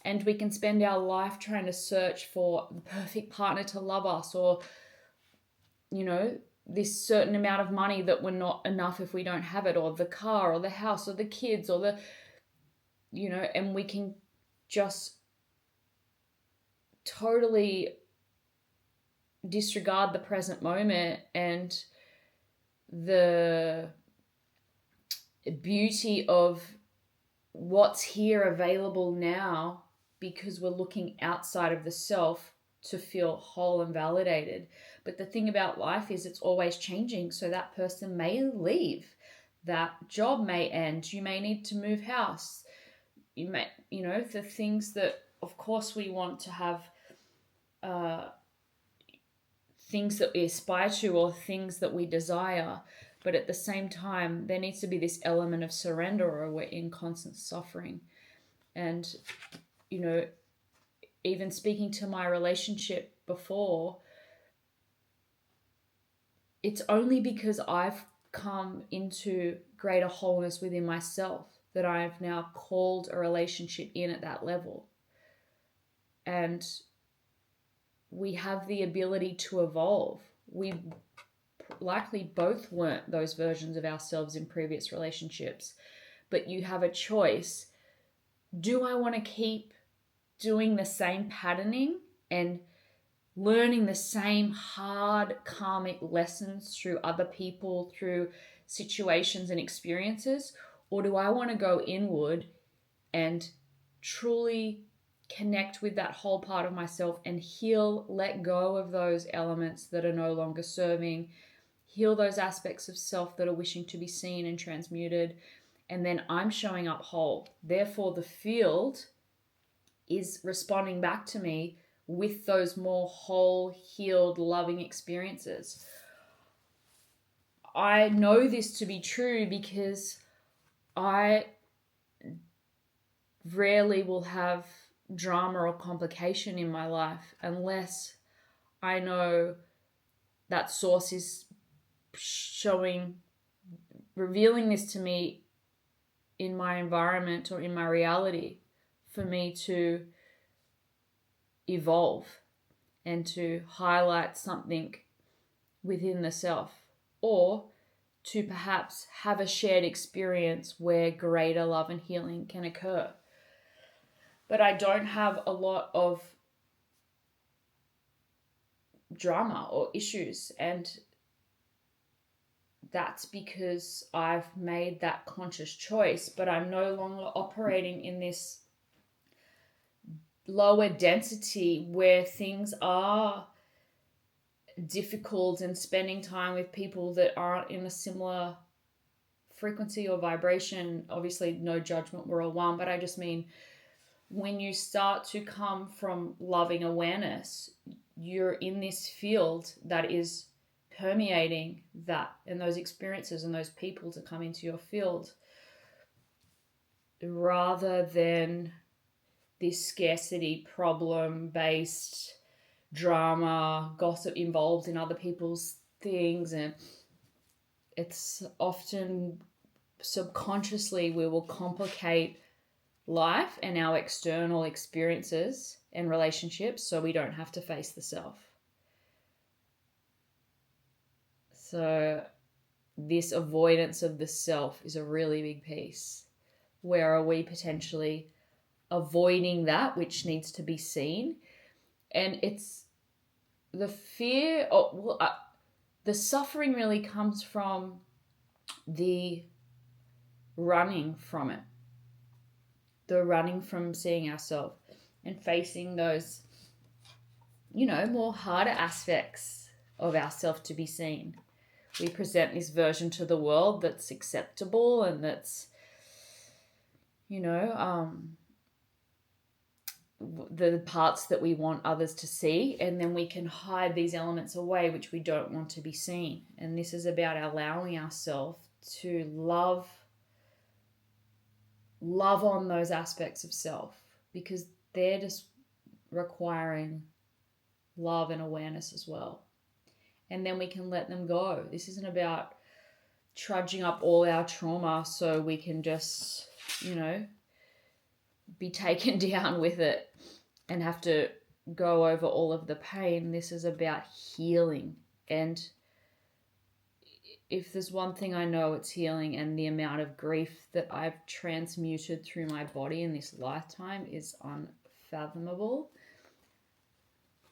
And we can spend our life trying to search for the perfect partner to love us, or, this certain amount of money that we're not enough if we don't have it, or the car or the house or the kids or the, and we can just totally disregard the present moment and the beauty of what's here available now, because we're looking outside of the self to feel whole and validated. But the thing about life is it's always changing. So that person may leave, that job may end, you may need to move house, you may, the things that of course we want to have, things that we aspire to or things that we desire. But at the same time, there needs to be this element of surrender, or we're in constant suffering. And, even speaking to my relationship before, it's only because I've come into greater wholeness within myself that I've now called a relationship in at that level. And we have the ability to evolve. We likely both weren't those versions of ourselves in previous relationships, but you have a choice. Do I want to keep doing the same patterning and learning the same hard karmic lessons through other people, through situations and experiences? Or do I want to go inward and truly connect with that whole part of myself and heal, let go of those elements that are no longer serving, heal those aspects of self that are wishing to be seen and transmuted, and then I'm showing up whole. Therefore, the field is responding back to me with those more whole, healed, loving experiences. I know this to be true because I rarely will have drama or complication in my life unless I know that source is revealing this to me in my environment or in my reality, for me to evolve and to highlight something within the self, or to perhaps have a shared experience where greater love and healing can occur. But I don't have a lot of drama or issues, and that's because I've made that conscious choice, but I'm no longer operating in this lower density where things are difficult, and spending time with people that aren't in a similar frequency or vibration. Obviously, no judgment, we're all one, but I just mean when you start to come from loving awareness, you're in this field that is permeating that and those experiences and those people to come into your field, rather than this scarcity problem based drama, gossip involved in other people's things. And it's often subconsciously we will complicate life and our external experiences and relationships so we don't have to face the self. So this avoidance of the self is a really big piece. Where are we potentially avoiding that which needs to be seen? And it's the fear, the suffering really comes from the running from it. The running from seeing ourselves and facing those, more harder aspects of ourselves to be seen. We present this version to the world that's acceptable and that's, the parts that we want others to see, and then we can hide these elements away which we don't want to be seen. And this is about allowing ourselves to love on those aspects of self, because they're just requiring love and awareness as well. And then we can let them go. This isn't about trudging up all our trauma so we can just, be taken down with it and have to go over all of the pain. This is about healing. And if there's one thing I know, it's healing. And the amount of grief that I've transmuted through my body in this lifetime is unfathomable.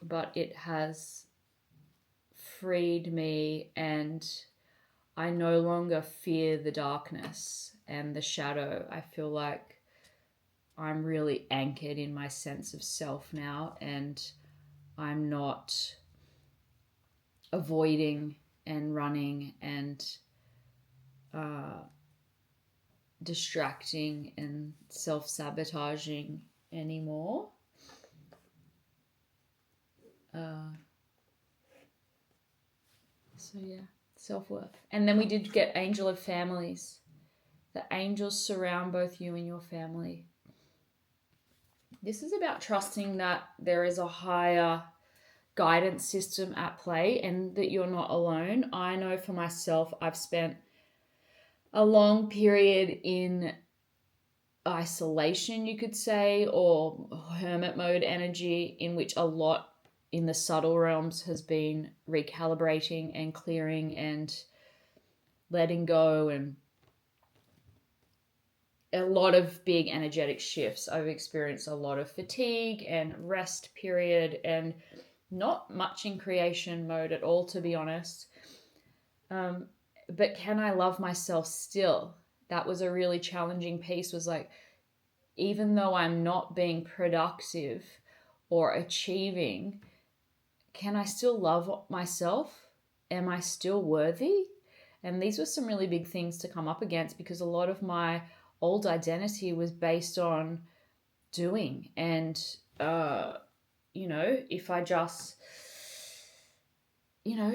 But it has freed me, and I no longer fear the darkness and the shadow. I feel like I'm really anchored in my sense of self now, and I'm not avoiding and running and distracting and self-sabotaging anymore. So yeah, self-worth. And then we did get Angel of Families. The angels surround both you and your family. This is about trusting that there is a higher guidance system at play and that you're not alone. I know for myself, I've spent a long period in isolation, you could say, or hermit mode energy, in which a lot in the subtle realms has been recalibrating and clearing and letting go, and a lot of big energetic shifts. I've experienced a lot of fatigue and rest period, and not much in creation mode at all, to be honest. But can I love myself still? That was a really challenging piece, was like, even though I'm not being productive or achieving, can I still love myself? Am I still worthy? And these were some really big things to come up against, because a lot of my old identity was based on doing. And, if I just,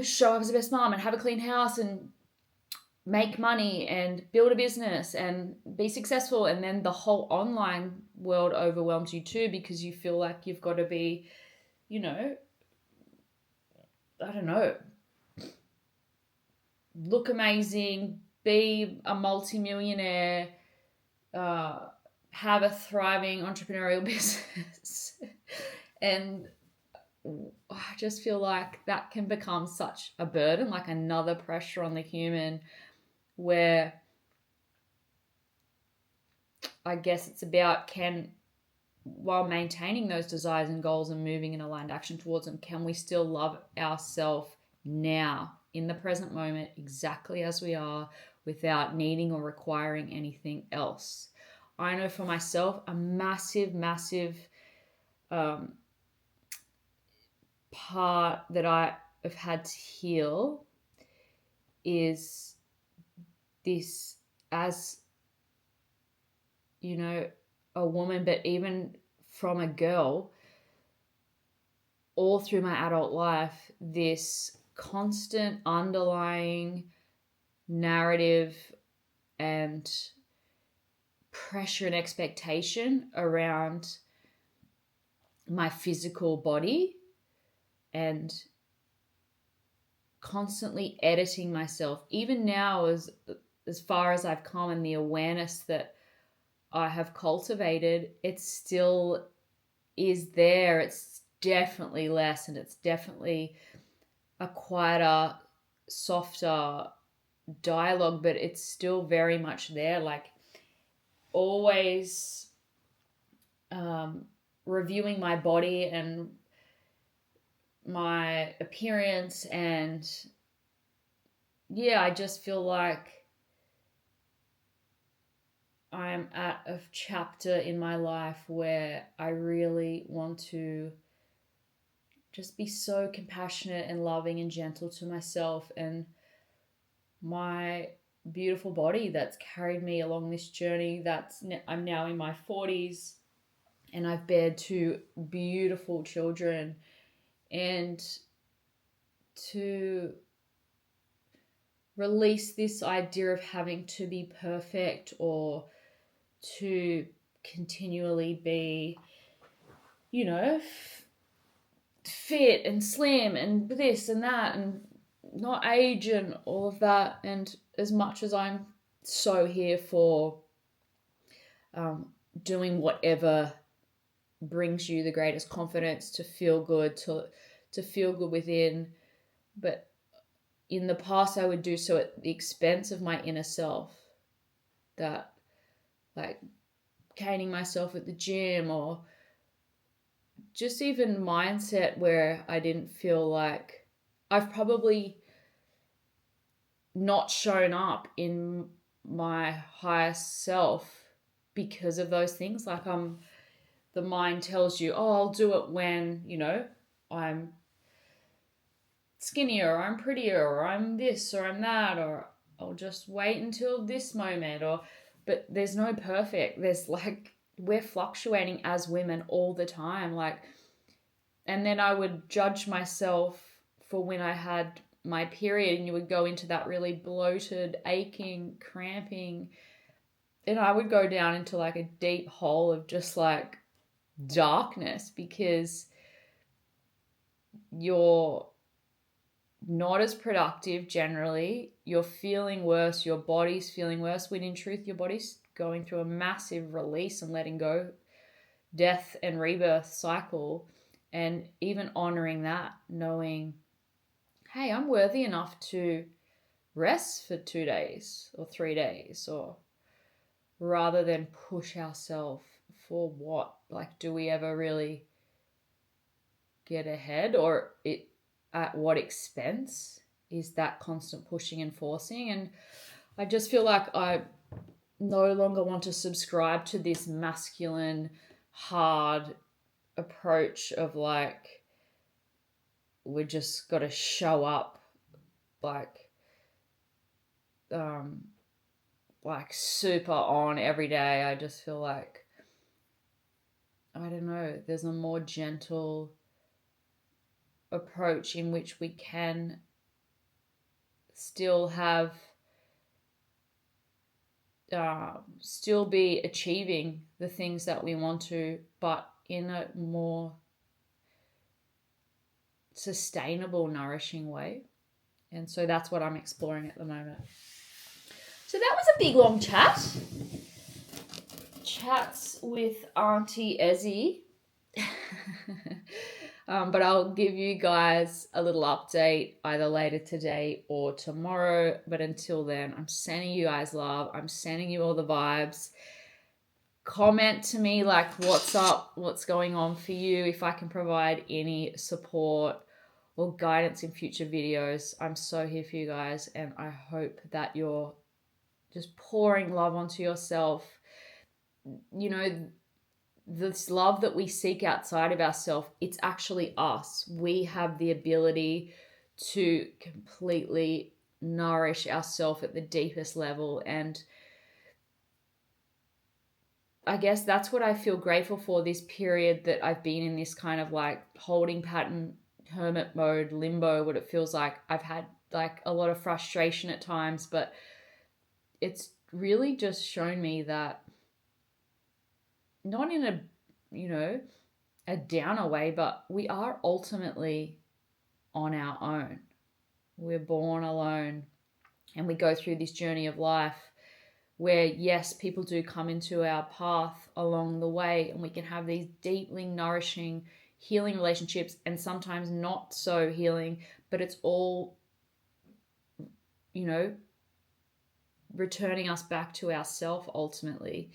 show up as the best mom and have a clean house and make money and build a business and be successful, and then the whole online world overwhelms you too, because you feel like you've got to be, look amazing, be a multimillionaire, have a thriving entrepreneurial business, And I just feel like that can become such a burden, like another pressure on the human, where I guess it's about, while maintaining those desires and goals and moving in aligned action towards them, can we still love ourselves now, in the present moment, exactly as we are, without needing or requiring anything else? I know for myself, a massive, massive part that I have had to heal is this, as a woman, but even from a girl, all through my adult life, this constant underlying narrative and pressure and expectation around my physical body, and constantly editing myself. Even now, as far as I've come and the awareness that I have cultivated, it still is there. It's definitely less, and it's definitely a quieter, softer dialogue, but it's still very much there. Like, always reviewing my body and my appearance, and yeah, I just feel like I'm at a chapter in my life where I really want to just be so compassionate and loving and gentle to myself and my beautiful body that's carried me along this journey. I'm now in my 40s, and I've bared 2 beautiful children, and to release this idea of having to be perfect or to continually be, fit and slim and this and that and not age and all of that. And as much as I'm so here for doing whatever brings you the greatest confidence, to feel good, to feel good within, but in the past I would do so at the expense of my inner self. That, like, caning myself at the gym, or just even mindset where I didn't feel like I've probably not shown up in my highest self because of those things. Like, the mind tells you, oh, I'll do it when, I'm skinnier, or I'm prettier, or I'm this, or I'm that, or I'll just wait until this moment, but there's no perfect. There's, like, we're fluctuating as women all the time. Like, and then I would judge myself for when I had my period, and you would go into that really bloated, aching, cramping, and I would go down into like a deep hole of just like darkness, because you're not as productive generally, you're feeling worse, your body's feeling worse, when in truth your body's going through a massive release and letting go, death and rebirth cycle. And even honoring that, knowing, hey, I'm worthy enough to rest for 2 days or 3 days, or rather than push ourselves for what? Like, do we ever really get ahead, or at what expense is that constant pushing and forcing? And I just feel like I no longer want to subscribe to this masculine, hard approach of like, we just got to show up like super on every day. I just feel like, I don't know, there's a more gentle approach in which we can still have still be achieving the things that we want to, but in a more sustainable, nourishing way. And so that's what I'm exploring at the moment. So that was a big long chat. Chats with Auntie Ezzy. But I'll give you guys a little update either later today or tomorrow. But until then, I'm sending you guys love. I'm sending you all the vibes. Comment to me like what's up, what's going on for you, if I can provide any support or guidance in future videos. I'm so here for you guys, and I hope that you're just pouring love onto yourself. You know, this love that we seek outside of ourselves, it's actually us. We have the ability to completely nourish ourselves at the deepest level. And I guess that's what I feel grateful for this period that I've been in this kind of like holding pattern, hermit mode, limbo, what it feels like. I've had like a lot of frustration at times, but it's really just shown me that not in a, a downer way, but we are ultimately on our own. We're born alone, and we go through this journey of life where, yes, people do come into our path along the way, and we can have these deeply nourishing, healing relationships, and sometimes not so healing, but it's all, returning us back to ourself ultimately,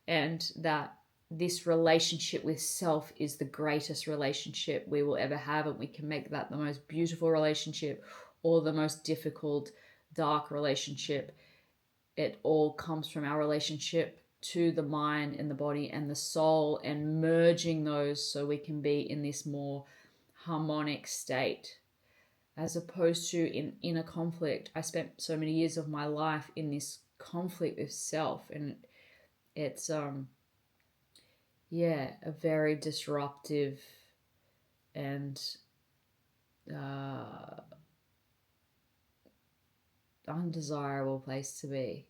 and that this relationship with self is the greatest relationship we will ever have, and we can make that the most beautiful relationship or the most difficult, dark relationship. It all comes from our relationship to the mind and the body and the soul, and merging those so we can be in this more harmonic state, as opposed to in a conflict. I spent so many years of my life in this conflict with self, and it's a very disruptive and undesirable place to be.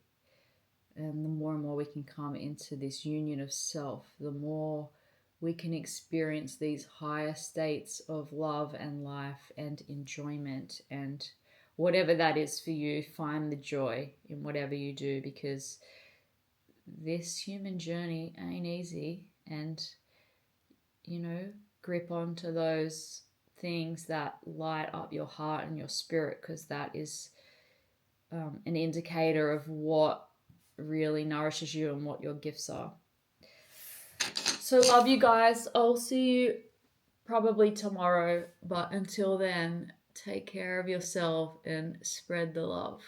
And the more and more we can come into this union of self, the more we can experience these higher states of love and life and enjoyment. And whatever that is for you, find the joy in whatever you do, because this human journey ain't easy. And, grip onto those things that light up your heart and your spirit, because that is an indicator of what really nourishes you and what your gifts are. So love you guys. I'll see you probably tomorrow, but until then, take care of yourself and spread the love.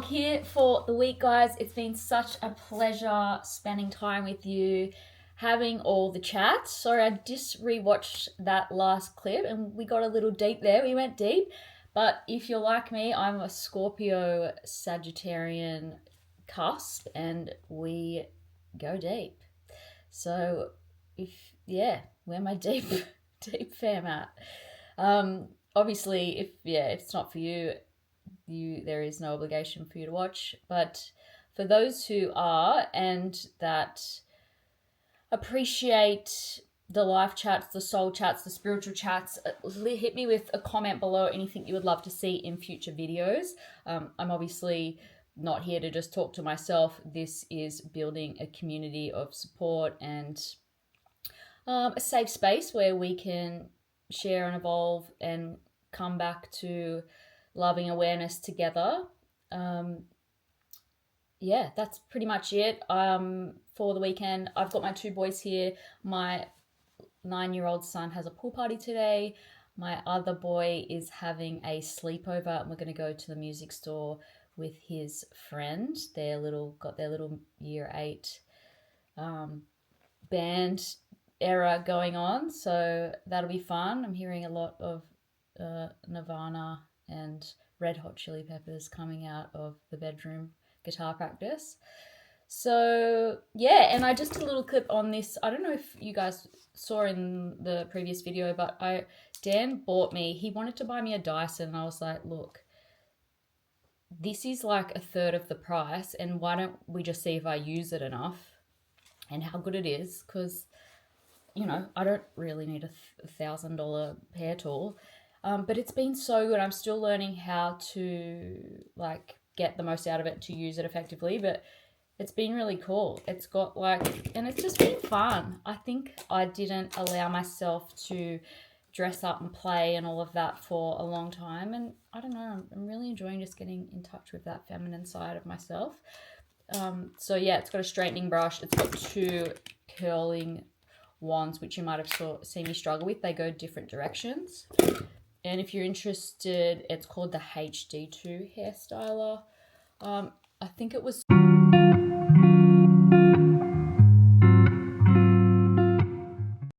Here for the week, guys. It's been such a pleasure spending time with you. having all the chats. Sorry, I just rewatched that last clip and we got a little deep there. We went deep. But if you're like me, I'm a Scorpio Sagittarian cusp and we go deep. So where my deep deep fam at? Obviously, if it's not for you, there is no obligation for you to watch. But for those who are and that appreciate the live chats, the soul chats, the spiritual chats, hit me with a comment below, anything you would love to see in future videos. I'm obviously not here to just talk to myself. This is building a community of support and a safe space where we can share and evolve and come back to loving awareness together. That's pretty much it. For the weekend, I've got my 2 boys here. My 9-year-old son has a pool party today. My other boy is having a sleepover, and we're going to go to the music store with his friend. Got their little year 8 band era going on, so that'll be fun. I'm hearing a lot of Nirvana and Red Hot Chili Peppers coming out of the bedroom guitar practice. So and I just did a little clip on this. I don't know if you guys saw in the previous video, but Dan he wanted to buy me a Dyson, and I was like, look, this is like a third of the price, and why don't we just see if I use it enough and how good it is? Because I don't really need a $1,000 hair tool, but it's been so good. I'm still learning how to get the most out of it to use it effectively, but it's been really cool. It's got and it's just been fun. I think I didn't allow myself to dress up and play and all of that for a long time, and I don't know, I'm really enjoying just getting in touch with that feminine side of myself. It's got a straightening brush. It's got 2 curling wands, which you might have seen me struggle with. They go different directions. And if you're interested, it's called the HD2 hairstyler. I think it was